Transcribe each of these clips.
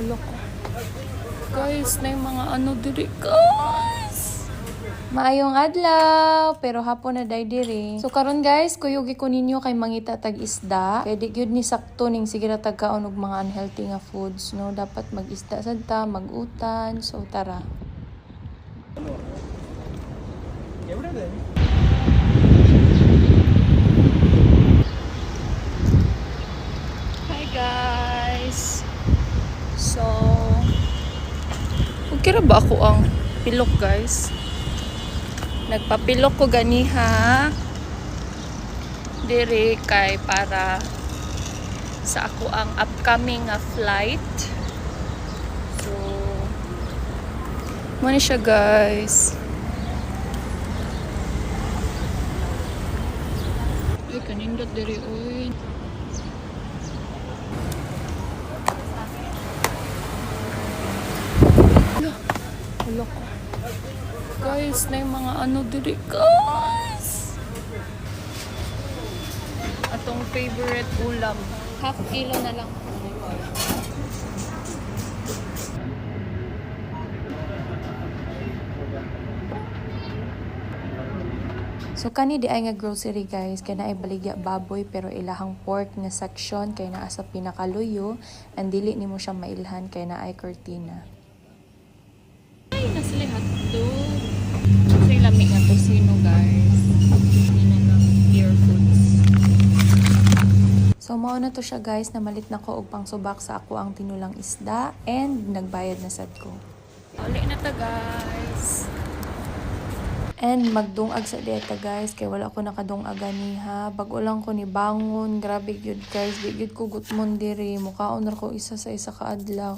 Hala ko. Guys, na yung mga ano diri, guys. Maayong adlaw, pero hapon na day diri. So karon guys, kuyugi ko ninyo kay mangita tag isda. Kay di gyud ni sakto ning sige ra tagkaon og mga unhealthy nga foods, no? Dapat mag-isda sad ta, mag-utan. So tara. Hi guys. So okay ra ba ako ang pilok guys? Nagpapilok ko ganiha diri kay para sa ako ang upcoming flight. So mo siya guys. Ay kanindot diri oy. Hala ko. Guys, na yung mga ano diri, guys. Atong favorite ulam. Half kilo na lang. So kani di ay nga grocery guys, kay naay baligya baboy pero ilahang pork nga section kay naa sa pinakaluyo and dili nimo siya mailhan kay naay cortina. Ay, nasli hotdog. Kasi lamig nga tosino guys. Hindi na lang earfoods. So mao na to siya guys, namalit na ko og pangsubak sa ako ang tinulang isda and nagbayad na sad ko. Uli na ta guys. And magdungag sa dieta guys, kay wala ko nakadungag ganiha. Bago lang ko ni bangon, grabe gyud guys, di gyud ko gutmon diri, mukaon ra ko isa sa isa ka adlaw.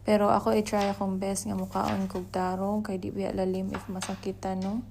Pero ako i-try akong best nga mukaon kog tarong kay di biya lalim if masakitan no.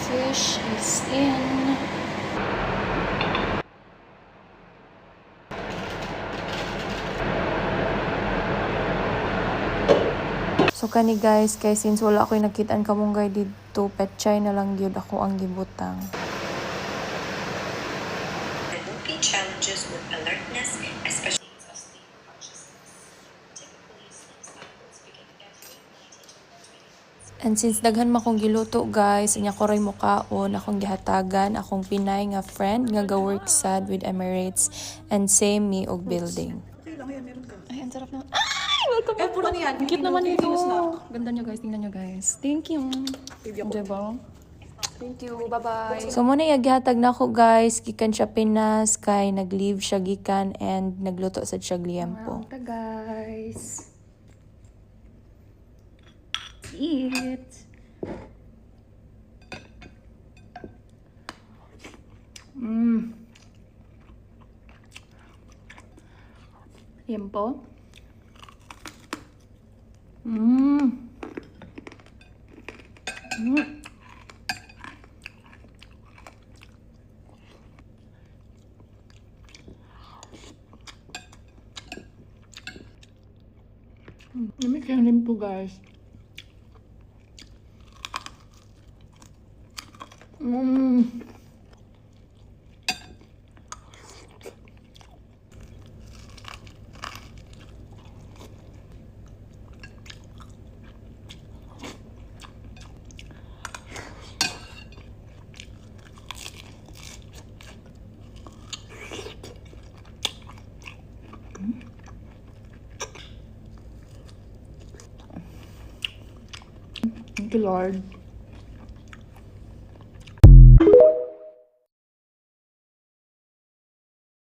Fish is in. So kani guys, kay since wala ako'y nakitaan kamunggay dito, petchay na lang gyud ako ang gibutang. There will be challenges with alertness, especially exhausting consciousness. Typically, sleep cycles begin every 90 to 120 minutes. And since daghan man kong giluto guys, inya ko ray mukaon, akong gihatagan, akong Pinay nga friend nga ga-work sad with Emirates and same me og building. Okay lang yan, meron ka. Ay, ang sarap naman. Ay, welcome Eh, puro niyan. Cute naman ito. Snack. Ganda niya guys, tingnan niyo guys. Thank you. Diba? Thank you. Bye-bye. So muna gihatag na ako guys, gikan siya Pinas kay nag-leave siya gikan and nagluto sad siya liempo. Ito guys. Eat. Liempo. Lamig yung limpo guys. Thank you, Lord.